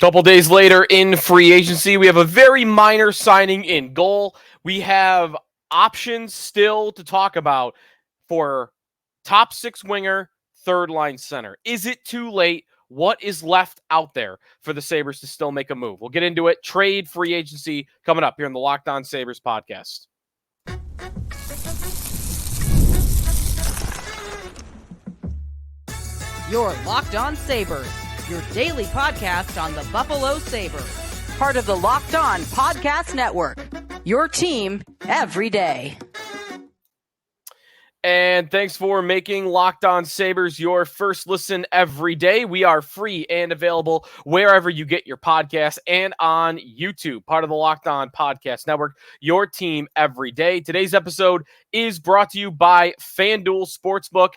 Couple days later in free agency, we have a very minor signing in goal. We have options still to talk about for top six winger, third line center. Is it too late? What is left out there for the Sabres to still make a move? We'll get into it. Trade, free agency coming up here on the Locked On Sabres podcast. You're Locked On Sabres, your daily podcast on the Buffalo Sabres. Part of the Locked On Podcast Network, your team every day. And thanks for making Locked On Sabres your first listen every day. We are free and available wherever you get your podcasts and on YouTube, part of the Locked On Podcast Network, your team every day. Today's episode is brought to you by FanDuel Sportsbook.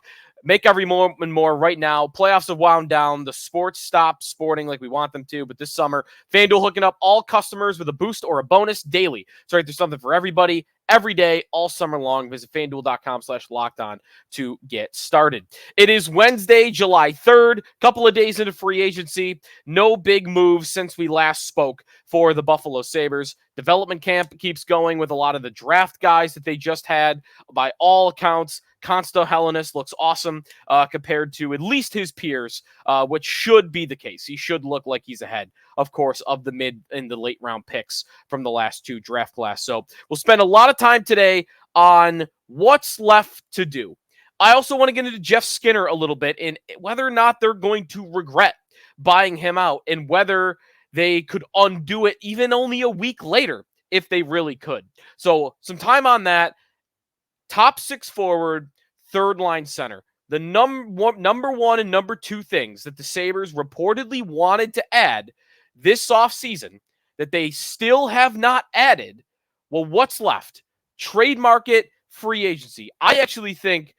Make every moment more right now. Playoffs have wound down. The sports stop sporting like we want them to. But this summer, FanDuel hooking up all customers with a boost or a bonus daily. So there's something for everybody, every day, all summer long. Visit FanDuel.com/lockedon to get started. It is Wednesday, July 3rd. Couple of days into free agency. No big moves since we last spoke for the Buffalo Sabres. Development camp keeps going with a lot of the draft guys that they just had. By all accounts, Consta Hellenis looks awesome compared to at least his peers, which should be the case. He should look like he's ahead, of course, of the mid and the late round picks from the last two draft class. So we'll spend a lot of time today on what's left to do. I also want to get into Jeff Skinner a little bit and whether or not they're going to regret buying him out and whether they could undo it even only a week later if they really could. So some time on that. Top six forward, third line center. The number one and number two things that the Sabres reportedly wanted to add this offseason that they still have not added. Well, what's left? Trade market, free agency. I actually think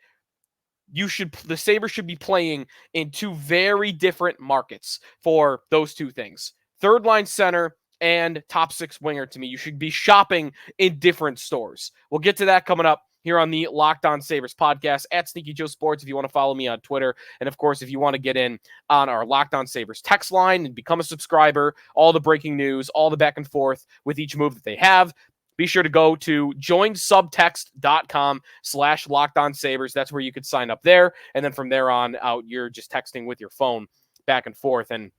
the Sabres should be playing in two very different markets for those two things. Third line center and top six winger to me. You should be shopping in different stores. We'll get to that coming up here on the Locked On Sabres podcast at Sneaky Joe Sports if you want to follow me on Twitter. And of course, if you want to get in on our Locked On Sabres text line and become a subscriber, all the breaking news, all the back and forth with each move that they have, be sure to go to joinsubtext.com/LockedOnSabres. That's where you could sign up there. And then from there on out, you're just texting with your phone back and forth. And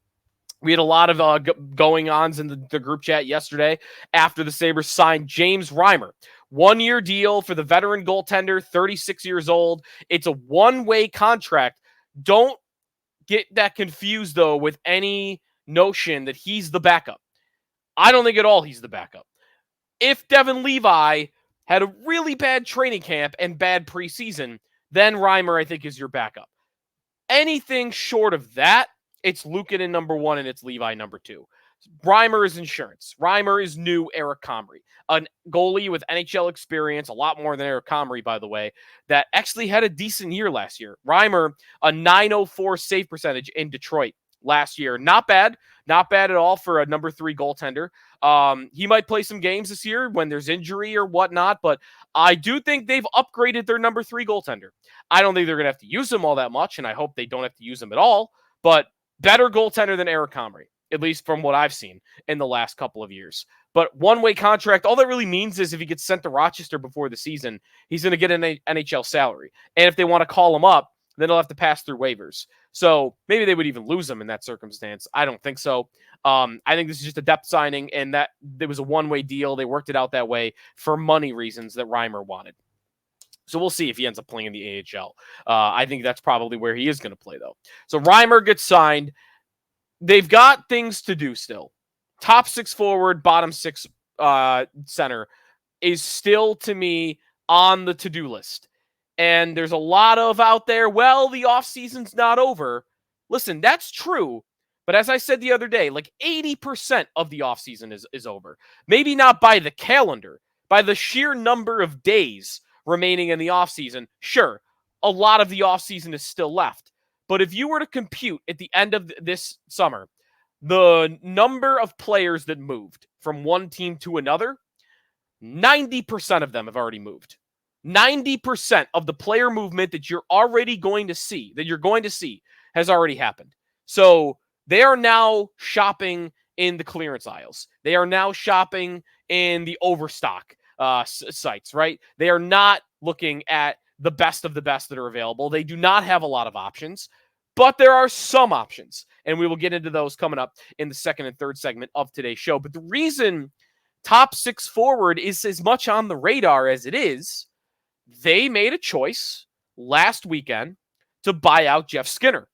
we had a lot of going-ons in the group chat yesterday after the Sabres signed James Reimer. 1-year deal for the veteran goaltender, 36 years old. It's a one-way contract. Don't get that confused, though, with any notion that he's the backup. I don't think at all he's the backup. If Devin Levi had a really bad training camp and bad preseason, then Reimer, I think, is your backup. Anything short of that, it's Lukin in number one and it's Levi number two. Reimer is insurance. Reimer is new Eric Comrie, a goalie with NHL experience, a lot more than Eric Comrie, by the way, that actually had a decent year last year. Reimer, a .904 save percentage in Detroit last year. Not bad at all for a number three goaltender. He might play some games this year when there's injury or whatnot, but I do think they've upgraded their number three goaltender. I don't think they're going to have to use him all that much, and I hope they don't have to use him at all, but better goaltender than Eric Comrie, at least from what I've seen in the last couple of years. But one-way contract, all that really means is if he gets sent to Rochester before the season, he's going to get an NHL salary. And if they want to call him up, then he'll have to pass through waivers. So maybe they would even lose him in that circumstance. I don't think so. I think this is just a depth signing, and that there was a one-way deal. They worked it out that way for money reasons that Reimer wanted. So we'll see if he ends up playing in the AHL. I think that's probably where he is going to play, though. So Reimer gets signed. They've got things to do still. Top six forward, bottom six center is still, to me, on the to-do list. And there's a lot of out there, well, the offseason's not over. Listen, that's true. But as I said the other day, like 80% of the offseason is over. Maybe not by the calendar, by the sheer number of days remaining in the offseason. Sure, a lot of the offseason is still left. But if you were to compute at the end of this summer, the number of players that moved from one team to another, 90% of them have already moved. 90% of the player movement that you're going to see has already happened. So They are now shopping in the clearance aisles. They are now shopping in the overstock sites, right? They are not looking at the best of the best that are available. They do not have a lot of options, but there are some options. And we will get into those coming up in the second and third segment of today's show. But the reason top six forward is as much on the radar as it is, they made a choice last weekend to buy out Jeff Skinner.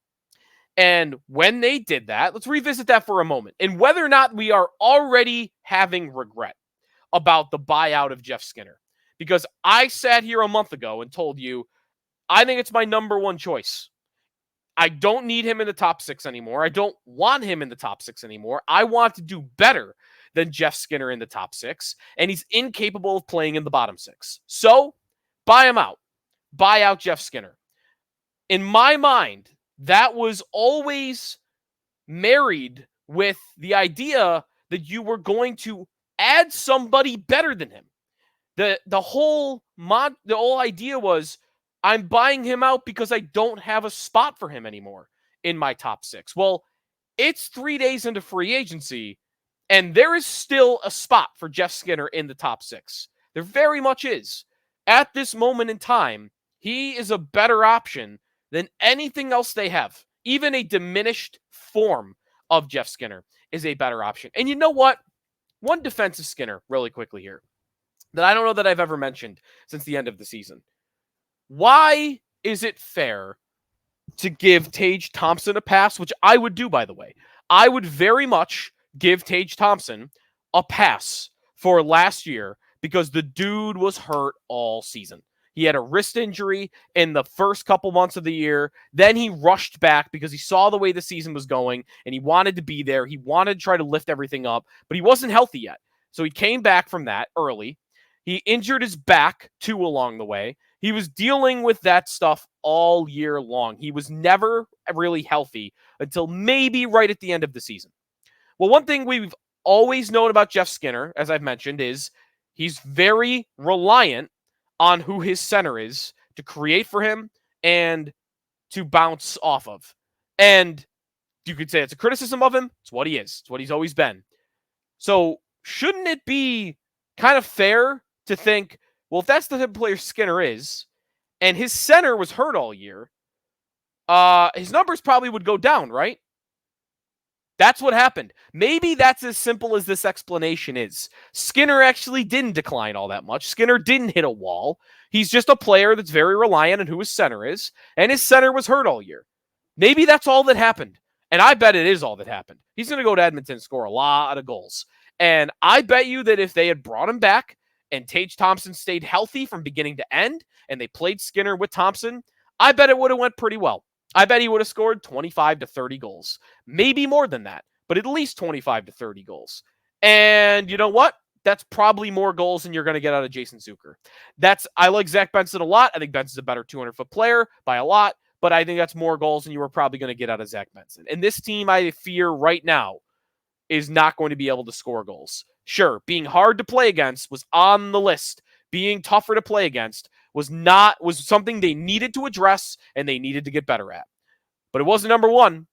And when they did that, let's revisit that for a moment. And whether or not we are already having regret about the buyout of Jeff Skinner. Because I sat here a month ago and told you, I think it's my number one choice. I don't need him in the top six anymore. I don't want him in the top six anymore. I want to do better than Jeff Skinner in the top six. And he's incapable of playing in the bottom six. So, buy him out. Buy out Jeff Skinner. In my mind, that was always married with the idea that you were going to add somebody better than him. The whole idea was, I'm buying him out because I don't have a spot for him anymore in my top six. Well, it's 3 days into free agency, and there is still a spot for Jeff Skinner in the top six. There very much is. At this moment in time, he is a better option than anything else they have. Even a diminished form of Jeff Skinner is a better option. And you know what? One defense of Skinner, really quickly here, that I don't know that I've ever mentioned since the end of the season. Why is it fair to give Tage Thompson a pass, which I would do, by the way? I would very much give Tage Thompson a pass for last year because the dude was hurt all season. He had a wrist injury in the first couple months of the year. Then he rushed back because he saw the way the season was going and he wanted to be there. He wanted to try to lift everything up, but he wasn't healthy yet. So he came back from that early. He injured his back too along the way. He was dealing with that stuff all year long. He was never really healthy until maybe right at the end of the season. Well, one thing we've always known about Jeff Skinner, as I've mentioned, is he's very reliant on who his center is to create for him and to bounce off of. And you could say it's a criticism of him. It's what he is. It's what he's always been. So shouldn't it be kind of fair to think, well, if that's the type of player Skinner is, and his center was hurt all year, his numbers probably would go down, right? That's what happened. Maybe that's as simple as this explanation is. Skinner actually didn't decline all that much. Skinner didn't hit a wall. He's just a player that's very reliant on who his center is, and his center was hurt all year. Maybe that's all that happened, and I bet it is all that happened. He's going to go to Edmonton and score a lot of goals, and I bet you that if they had brought him back and Tage Thompson stayed healthy from beginning to end, and they played Skinner with Thompson, I bet it would have went pretty well. I bet he would have scored 25 to 30 goals. Maybe more than that, but at least 25 to 30 goals. And you know what? That's probably more goals than you're going to get out of Jason Zucker. I like Zach Benson a lot. I think Benson's a better 200-foot player by a lot, but I think that's more goals than you were probably going to get out of Zach Benson. And this team, I fear right now, is not going to be able to score goals. Sure, being hard to play against was on the list. Being tougher to play against was something they needed to address and they needed to get better at. But it wasn't number one.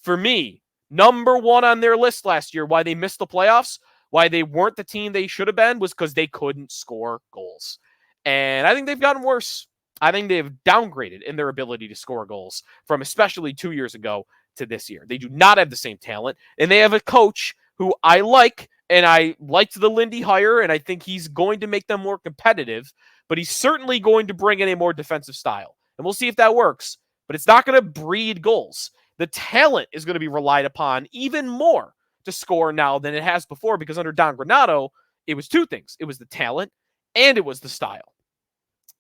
For me, number one on their list last year, why they missed the playoffs, why they weren't the team they should have been, was because they couldn't score goals. And I think they've gotten worse. I think they've downgraded in their ability to score goals from especially 2 years ago to this year. They do not have the same talent, and they have a coach who I like, and I liked the Lindy hire, and I think he's going to make them more competitive, but he's certainly going to bring in a more defensive style. And we'll see if that works, but it's not going to breed goals. The talent is going to be relied upon even more to score now than it has before, because under Don Granato, it was two things. It was the talent and it was the style.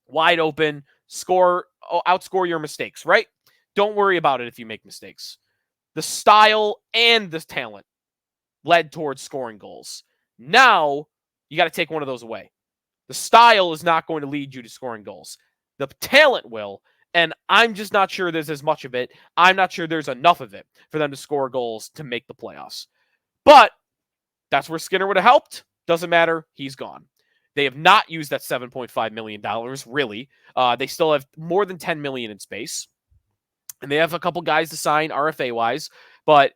Wide open, outscore your mistakes, right? Don't worry about it if you make mistakes. The style and the talent led towards scoring goals. Now, you got to take one of those away. The style is not going to lead you to scoring goals. The talent will, and I'm just not sure there's as much of it. I'm not sure there's enough of it for them to score goals to make the playoffs. But that's where Skinner would have helped. Doesn't matter. He's gone. They have not used that $7.5 million, really. They still have more than $10 million in space. And they have a couple guys to sign RFA-wise. But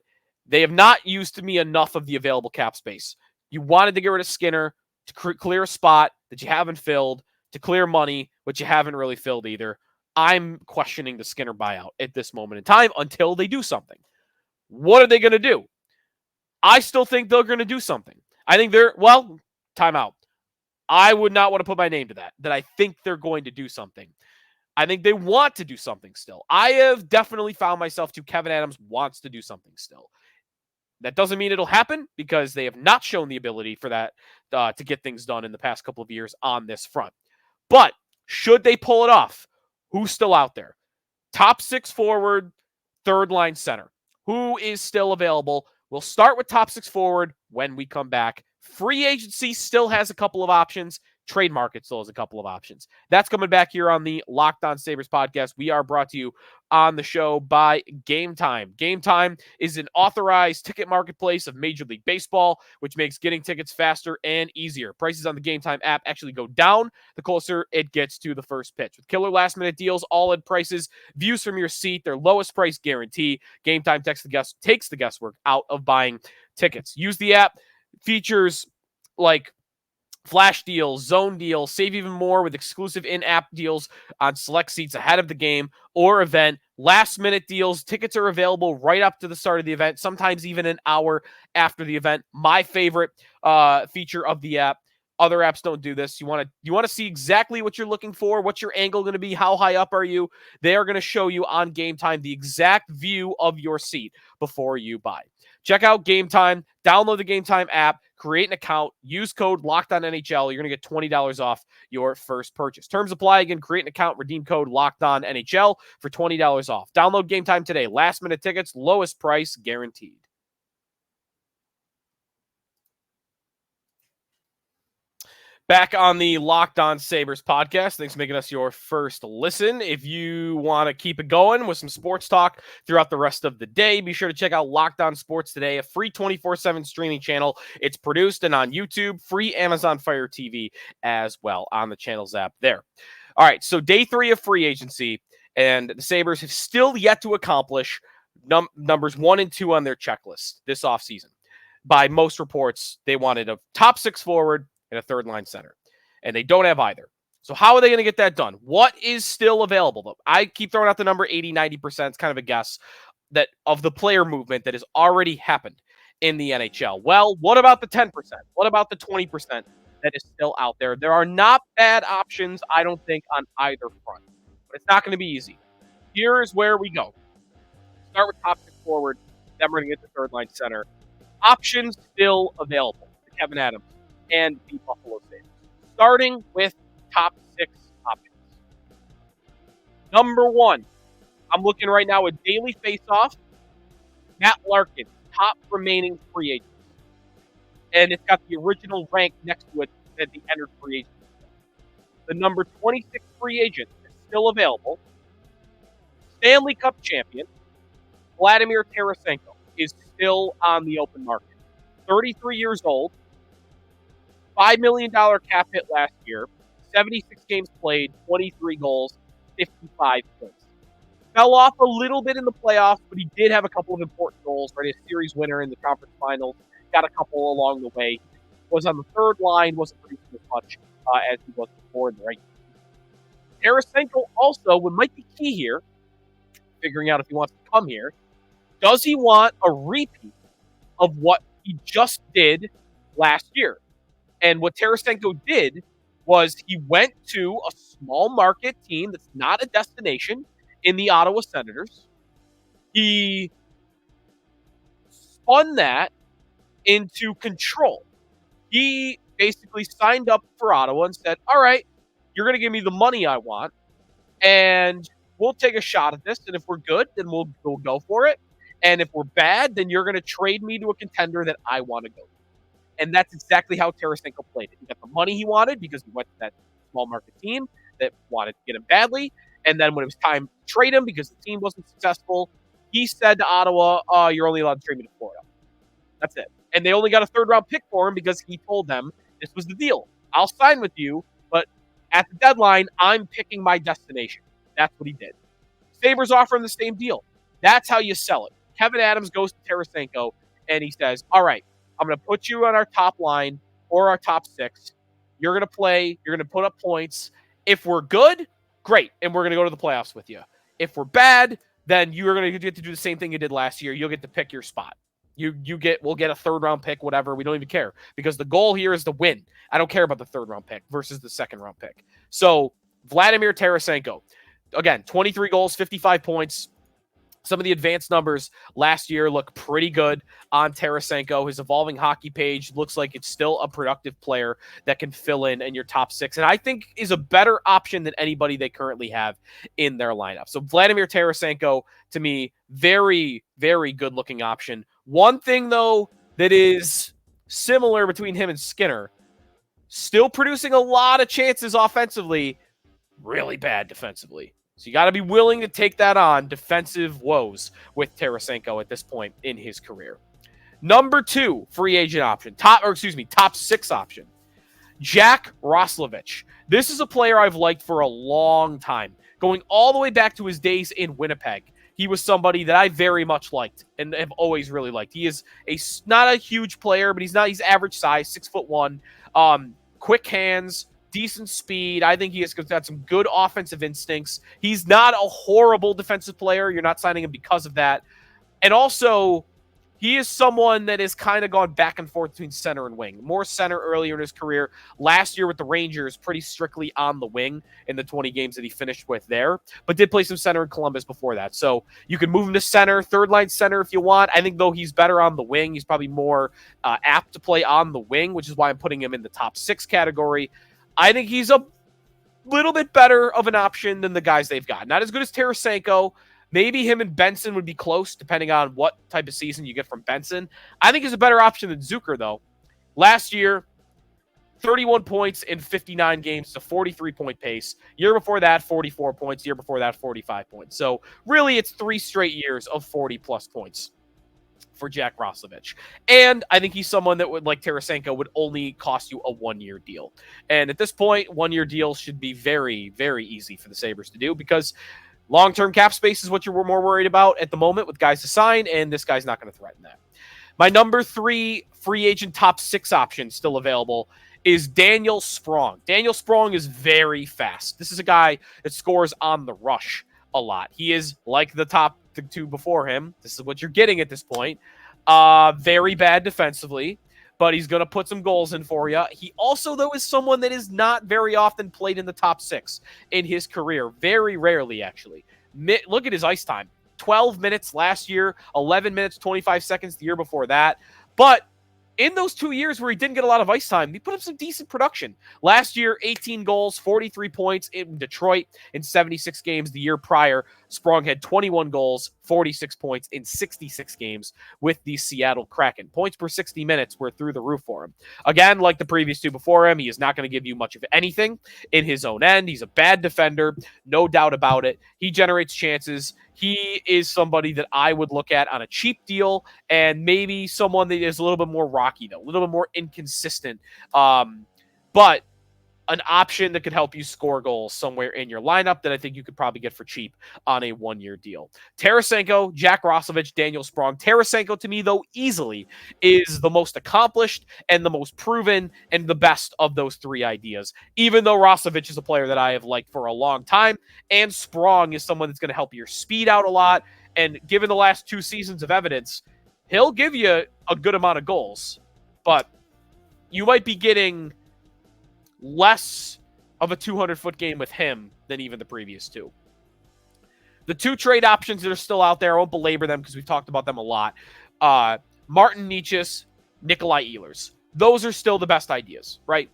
They have not used to me enough of the available cap space. You wanted to get rid of Skinner to clear a spot that you haven't filled, to clear money, which you haven't really filled either. I'm questioning the Skinner buyout at this moment in time until they do something. What are they going to do? I still think they're going to do something. I think timeout. I would not want to put my name to that I think they're going to do something. I think they want to do something still. I have definitely found myself to Kevyn Adams wants to do something still. That doesn't mean it'll happen because they have not shown the ability for that to get things done in the past couple of years on this front. But should they pull it off, who's still out there? Top 6 forward, third line center. Who is still available? We'll start with top 6 forward when we come back. Free agency still has a couple of options. Trade market still has a couple of options. That's coming back here on the Locked On Sabres podcast. We are brought to you on the show by Game Time. Game Time is an authorized ticket marketplace of Major League Baseball, which makes getting tickets faster and easier. Prices on the Game Time app actually go down the closer it gets to the first pitch. With killer last-minute deals, all-in prices, views from your seat, their lowest price guarantee, Game Time takes the guesswork out of buying tickets. Use the app. Features like flash deals, zone deals, save even more with exclusive in-app deals on select seats ahead of the game or event. Last-minute deals. Tickets are available right up to the start of the event, sometimes even an hour after the event. My favorite feature of the app. Other apps don't do this. You want to see exactly what you're looking for, what's your angle going to be, how high up are you. They are going to show you on Game Time the exact view of your seat before you buy. Check out Game Time, download the Game Time app, create an account, use code LOCKEDONNHL. You're going to get $20 off your first purchase. Terms apply. Again, create an account, redeem code LOCKEDONNHL for $20 off. Download Game Time today. Last minute tickets, lowest price guaranteed. Back on the Locked On Sabres podcast. Thanks for making us your first listen. If you want to keep it going with some sports talk throughout the rest of the day, be sure to check out Locked On Sports Today, a free 24/7 streaming channel. It's produced and on YouTube, free Amazon Fire TV as well on the channel's app there. All right, so day 3 of free agency, and the Sabres have still yet to accomplish numbers 1 and 2 on their checklist this offseason. By most reports, they wanted a top 6 forward and a third line center. And they don't have either. So how are they going to get that done? What is still available, though? I keep throwing out the number 80, 90%. It's kind of a guess that of the player movement that has already happened in the NHL. Well, what about the 10%? What about the 20% that is still out there? There are not bad options, I don't think, on either front. But it's not going to be easy. Here's where we go. Start with top 6 forward. Then we're going to get the third line center. Options still available to Kevyn Adams and the Buffalo Sabres. Starting with top 6 options. Number 1, I'm looking right now at Daily Faceoff. Matt Larkin, top remaining free agent. And it's got the original rank next to it that the entered free agent. The number 26 free agent is still available. Stanley Cup champion, Vladimir Tarasenko, is still on the open market. 33 years old. $5 million cap hit last year, 76 games played, 23 goals, 55 points. Fell off a little bit in the playoffs, but he did have a couple of important goals, right? A series winner in the conference finals, got a couple along the way. Was on the third line, wasn't producing as much as he was before in the regular season. Tarasenko also, what might be key here, figuring out if he wants to come here, does he want a repeat of what he just did last year? And what Tarasenko did was he went to a small market team that's not a destination in the Ottawa Senators. He spun that into control. He basically signed up for Ottawa and said, all right, you're going to give me the money I want, and we'll take a shot at this. And if we're good, then we'll go for it. And if we're bad, then you're going to trade me to a contender that I want to go to. And that's exactly how Tarasenko played it. He got the money he wanted because he went to that small market team that wanted to get him badly. And then when it was time to trade him because the team wasn't successful, he said to Ottawa, you're only allowed to trade me to Florida. That's it. And they only got a third-round pick for him because he told them this was the deal. I'll sign with you, but at the deadline, I'm picking my destination. That's what he did. Sabres offer him the same deal. That's how you sell it. Kevin Adams goes to Tarasenko, and he says, all right, I'm going to put you on our top line or our top six. You're going to play. You're going to put up points. If we're good, great, and we're going to go to the playoffs with you. If we're bad, then you're going to get to do the same thing you did last year. You'll get to pick your spot. We'll get a third-round pick, whatever. We don't even care because the goal here is to win. I don't care about the third-round pick versus the second-round pick. So Vladimir Tarasenko, again, 23 goals, 55 points. Some of the advanced numbers last year look pretty good on Tarasenko. His evolving hockey page looks like it's still a productive player that can fill in your top six, and I think is a better option than anybody they currently have in their lineup. So Vladimir Tarasenko, to me, very, very good-looking option. One thing, though, that is similar between him and Skinner, still producing a lot of chances offensively, really bad defensively. So you got to be willing to take that on, defensive woes, with Tarasenko at this point in his career. Number 2 free agent option, top 6 option, Jack Roslovic. This is a player I've liked for a long time, going all the way back to his days in Winnipeg. He was somebody that I very much liked and have always really liked. He is not a huge player, but he's average size, 6'1", quick hands, decent speed. I think he has got some good offensive instincts. He's not a horrible defensive player. You're not signing him because of that. And also, he is someone that has kind of gone back and forth between center and wing. More center earlier in his career. Last year with the Rangers, pretty strictly on the wing in the 20 games that he finished with there, but did play some center in Columbus before that. So you can move him to center, third-line center if you want. I think, though, he's better on the wing. He's probably more apt to play on the wing, which is why I'm putting him in the top 6 category. I think he's a little bit better of an option than the guys they've got. Not as good as Tarasenko. Maybe him and Benson would be close, depending on what type of season you get from Benson. I think he's a better option than Zucker, though. Last year, 31 points in 59 games, a 43-point pace. Year before that, 44 points. Year before that, 45 points. So really, it's 3 straight years of 40-plus points for Jack Roslovic. And I think he's someone that would, like Tarasenko, would only cost you a 1-year deal. And at this point, 1-year deals should be very, very easy for the Sabres to do because long-term cap space is what you're more worried about at the moment with guys to sign, and this guy's not going to threaten that. My number 3 free agent top 6 option still available is Daniel Sprong. Daniel Sprong is very fast. This is a guy that scores on the rush a lot. He is like the top 2 before him. This is what you're getting at this point. Very bad defensively, but he's going to put some goals in for you. He also, though, is someone that is not very often played in the top 6 in his career. Very rarely, actually. Look at his ice time. 12 minutes last year, 11 minutes, 25 seconds the year before that. But in those 2 years where he didn't get a lot of ice time, he put up some decent production. Last year, 18 goals, 43 points in Detroit in 76 games. The year prior, Sprong had 21 goals, 46 points in 66 games with the Seattle Kraken. Points per 60 minutes were through the roof for him. Again, like the previous 2 before him, he is not going to give you much of anything in his own end. He's a bad defender, no doubt about it. He generates chances. He is somebody that I would look at on a cheap deal, and maybe someone that is a little bit more rocky, though, a little bit more inconsistent. But an option that could help you score goals somewhere in your lineup that I think you could probably get for cheap on a 1-year deal. Tarasenko, Jack Roslovic, Daniel Sprong. Tarasenko, to me, though, easily is the most accomplished and the most proven and the best of those 3 ideas, even though Roslovic is a player that I have liked for a long time, and Sprong is someone that's going to help your speed out a lot, and given the last 2 seasons of evidence, he'll give you a good amount of goals, but you might be getting less of a 200-foot game with him than even the previous 2. The 2 trade options that are still out there, I won't belabor them because we've talked about them a lot. Martin Necas, Nikolai Ehlers. Those are still the best ideas, right?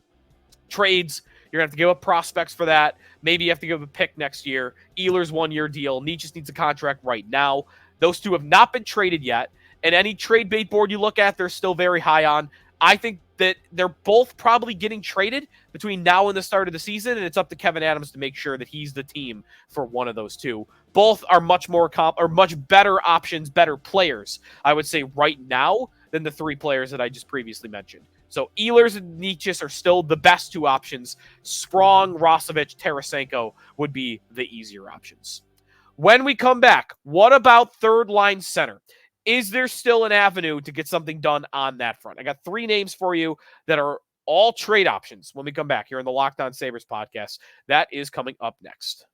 Trades, you're going to have to give up prospects for that. Maybe you have to give up a pick next year. Ehlers 1-year deal. Necas needs a contract right now. Those 2 have not been traded yet. And any trade bait board you look at, they're still very high on. I think that they're both probably getting traded between now and the start of the season, and it's up to Kevin Adams to make sure that he's the team for one of those 2. Both are much better options, better players, I would say, right now than the 3 players that I just previously mentioned. So Ehlers and Necas are still the best 2 options. Sprong, Roslovic, Tarasenko would be the easier options. When we come back, what about third-line center? Is there still an avenue to get something done on that front? I got 3 names for you that are all trade options when we come back here in the Locked On Sabres podcast. That is coming up next.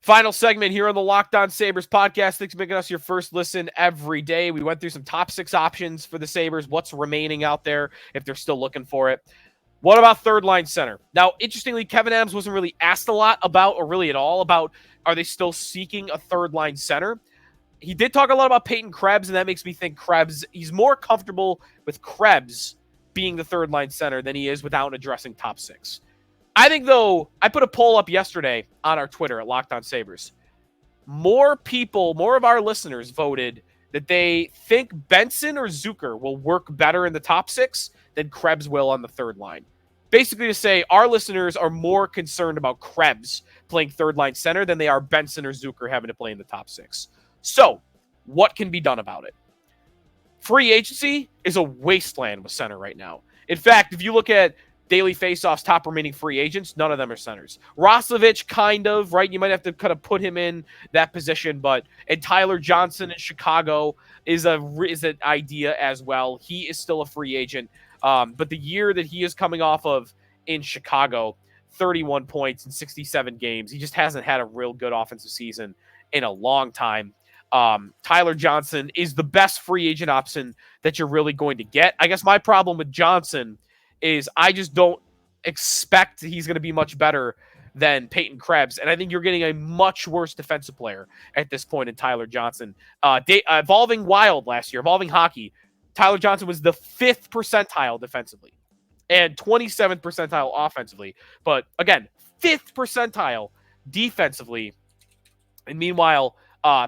Final segment here on the Locked On Sabres podcast. Thanks for making us your first listen every day. We went through some top 6 options for the Sabres, what's remaining out there if they're still looking for it. What about third line center? Now, interestingly, Kevin Adams wasn't really asked a lot about, or really at all about, are they still seeking a third line center? He did talk a lot about Peyton Krebs, and that makes me think Krebs, he's more comfortable with Krebs being the third line center than he is without addressing top 6. I think, though, I put a poll up yesterday on our Twitter at Locked On Sabres. More of our listeners voted that they think Benson or Zucker will work better in the top 6 than Krebs will on the third line. Basically to say our listeners are more concerned about Krebs playing third line center than they are Benson or Zucker having to play in the top 6. So, what can be done about it? Free agency is a wasteland with center right now. In fact, if you look at Daily Faceoff's top remaining free agents, none of them are centers. Roslovic, kind of, right? You might have to kind of put him in that position, and Tyler Johnson in Chicago is an idea as well. He is still a free agent, but the year that he is coming off of in Chicago, 31 points in 67 games, he just hasn't had a real good offensive season in a long time. Tyler Johnson is the best free agent option that you're really going to get. I guess my problem with Johnson is I just don't expect he's going to be much better than Peyton Krebs. And I think you're getting a much worse defensive player at this point in Tyler Johnson. Evolving Wild last year, Evolving Hockey, Tyler Johnson was the 5th percentile defensively and 27th percentile offensively. But again, 5th percentile defensively. And meanwhile,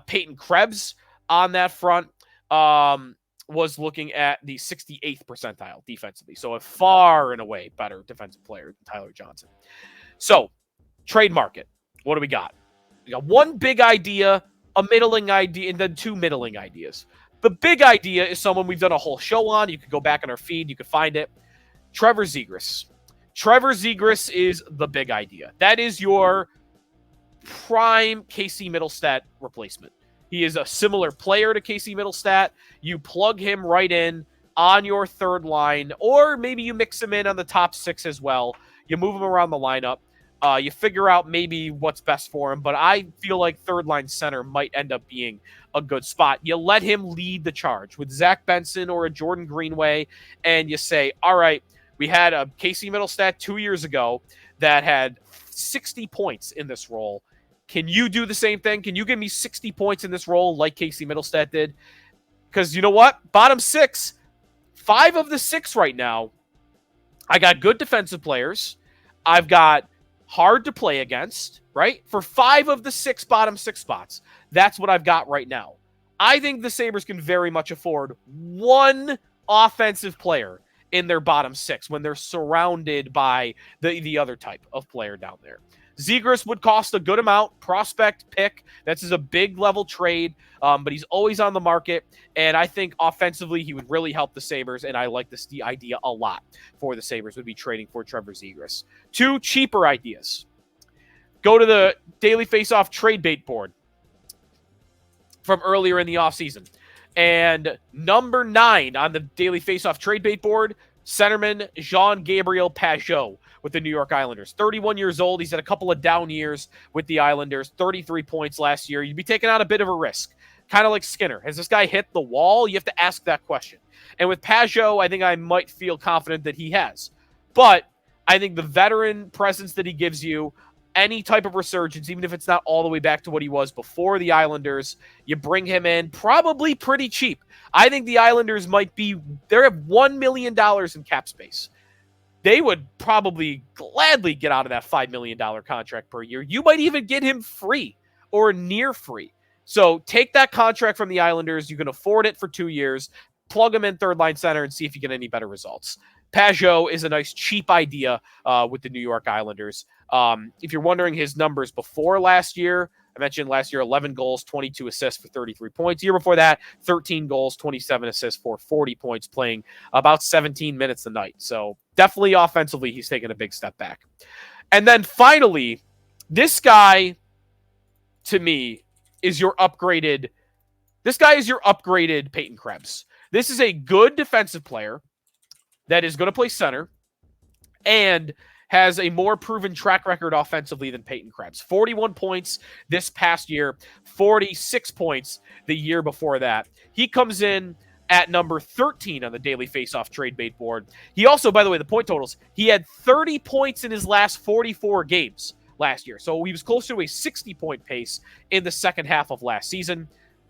Peyton Krebs on that front, was looking at the 68th percentile defensively. So a far and away better defensive player than Tyler Johnson. So, trade market. What do we got? We got one big idea, a middling idea, and then 2 middling ideas. The big idea is someone we've done a whole show on. You could go back on our feed. You could find it. Trevor Zegras. Trevor Zegras is the big idea. That is your prime Casey Middlestat replacement. He is a similar player to Casey Middlestat. You plug him right in on your third line, or maybe you mix him in on the top 6 as well. You move him around the lineup. You figure out maybe what's best for him, but I feel like third line center might end up being a good spot. You let him lead the charge with Zach Benson or a Jordan Greenway, and you say, all right, we had a Casey Middlestat 2 years ago that had 60 points in this role. Can you do the same thing? Can you give me 60 points in this role like Casey Middlestat did? Because you know what? Bottom 6, 5 of the 6 right now, I got good defensive players. I've got hard to play against, right? For 5 of the 6 bottom 6 spots, that's what I've got right now. I think the Sabres can very much afford one offensive player in their bottom 6 when they're surrounded by the other type of player down there. Zegras would cost a good amount, prospect pick. This is a big level trade, but he's always on the market. And I think offensively, he would really help the Sabres. And I like the idea a lot for the Sabres would be trading for Trevor Zegras. 2 cheaper ideas. Go to the Daily Faceoff trade bait board from earlier in the offseason. And number 9 on the Daily Faceoff trade bait board, centerman Jean-Gabriel Pageau with the New York Islanders. 31 years old. He's had a couple of down years with the Islanders. 33 points last year. You'd be taking out a bit of a risk. Kind of like Skinner. Has this guy hit the wall? You have to ask that question. And with Pageau, I think I might feel confident that he has. But I think the veteran presence that he gives you, any type of resurgence, even if it's not all the way back to what he was before the Islanders, you bring him in probably pretty cheap. I think the Islanders they have $1 million in cap space. They would probably gladly get out of that $5 million contract per year. You might even get him free or near free. So take that contract from the Islanders. You can afford it for 2 years. Plug him in third line center and see if you get any better results. Pageau is a nice cheap idea with the New York Islanders. If you're wondering his numbers before last year, I mentioned last year 11 goals, 22 assists for 33 points. Year before that, 13 goals, 27 assists for 40 points, playing about 17 minutes a night. So definitely offensively, he's taken a big step back. And then finally, this guy, to me, is your upgraded Peyton Krebs. This is a good defensive player that is going to play center and has a more proven track record offensively than Peyton Krebs. 41 points this past year, 46 points the year before that. He comes in at number 13 on the daily faceoff trade bait board. He also, by the way, the point totals, he had 30 points in his last 44 games last year. So he was close to a 60-point pace in the second half of last season.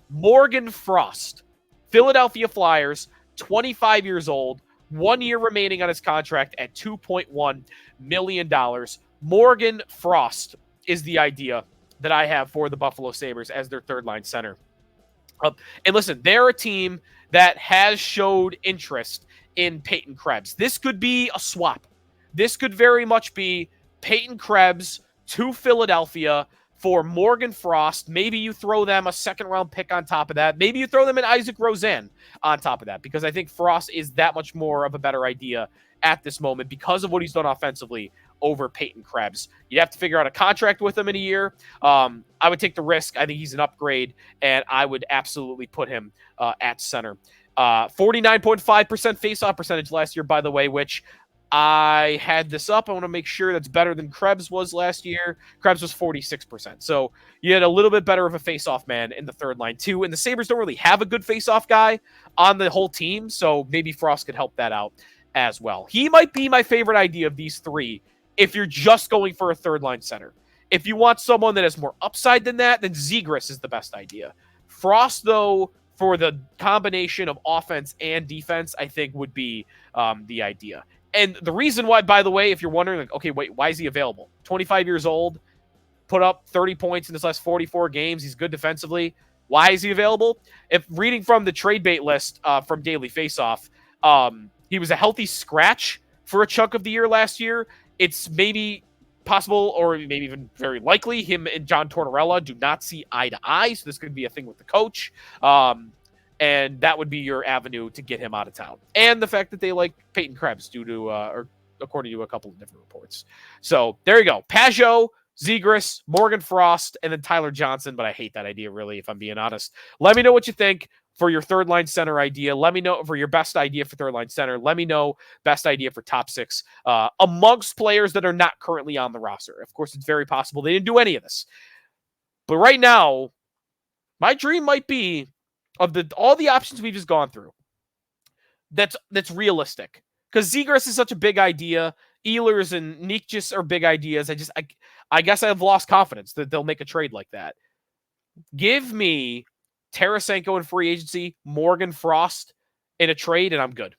Morgan Frost, Philadelphia Flyers, 25 years old, 1 year remaining on his contract at $2.1 million. Morgan Frost is the idea that I have for the Buffalo Sabres as their third-line center. And listen, they're a team that has showed interest in Peyton Krebs. This could be a swap. This could very much be Peyton Krebs to Philadelphia for Morgan Frost. Maybe you throw them a second-round pick on top of that. Maybe you throw them an Isaac Rosen on top of that, because I think Frost is that much more of a better idea at this moment because of what he's done offensively over Peyton Krebs. You have to figure out a contract with him in a year. I would take the risk. I think he's an upgrade, and I would absolutely put him at center. 49.5% faceoff percentage last year, by the way, which I had this up. I want to make sure that's better than Krebs was last year. Krebs was 46%. So you had a little bit better of a faceoff man in the third line too. And the Sabres don't really have a good faceoff guy on the whole team. So maybe Frost could help that out as well. He might be my favorite idea of these three if you're just going for a third line center. If you want someone that has more upside than that, then Zegras is the best idea. Frost, though, for the combination of offense and defense, I think would be the idea. And the reason why, by the way, if you're wondering, like, okay, wait, why is he available? 25 years old, put up 30 points in his last 44 games. He's good defensively. Why is he available? If reading from the trade bait list from Daily Faceoff, he was a healthy scratch for a chunk of the year last year. It's maybe possible, or maybe even very likely, him and John Tortorella do not see eye to eye. So this could be a thing with the coach. And that would be your avenue to get him out of town. And the fact that they like Peyton Krebs due to, or according to a couple of different reports. So there you go. Pageau, Zegras, Morgan Frost, and then Tyler Johnson. But I hate that idea, really, if I'm being honest. Let me know what you think for your third line center idea. Let me know for your best idea for third line center. Let me know best idea for top six amongst players that are not currently on the roster. Of course, it's very possible they didn't do any of this. But right now, my dream might be of all the options we've just gone through, that's realistic. Because Zegras is such a big idea. Ehlers and Nikjas are big ideas. I guess I've lost confidence that they'll make a trade like that. Give me Tarasenko in free agency, Morgan Frost in a trade, and I'm good.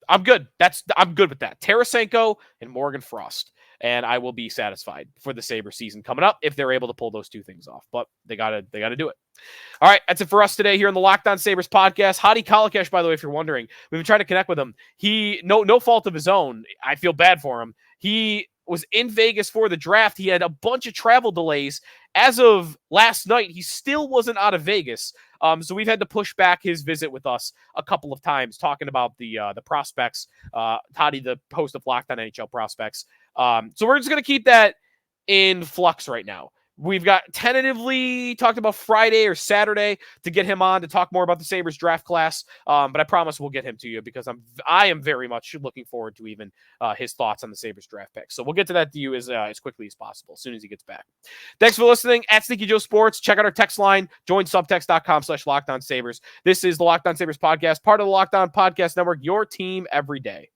I'm good. I'm good with that. Tarasenko and Morgan Frost. And I will be satisfied for the Sabres season coming up if they're able to pull those two things off. But they gotta do it. All right, that's it for us today here on the Locked On Sabres podcast. Hadi Kalakash, by the way, if you're wondering, we've been trying to connect with him. He no fault of his own. I feel bad for him. He was in Vegas for the draft. He had a bunch of travel delays. As of last night, he still wasn't out of Vegas. So we've had to push back his visit with us a couple of times, talking about the prospects. Hadi, the host of Locked On NHL Prospects. So we're just going to keep that in flux right now. We've got tentatively talked about Friday or Saturday to get him on to talk more about the Sabres draft class. But I promise we'll get him to you because I am very much looking forward to even his thoughts on the Sabres draft pick. So we'll get to that to you as quickly as possible, as soon as he gets back. Thanks for listening at Sneaky Joe Sports. Check out our text line. Join subtext.com/LockedOnSabres. This is the Locked On Sabres podcast, part of the Locked On Podcast Network, your team every day.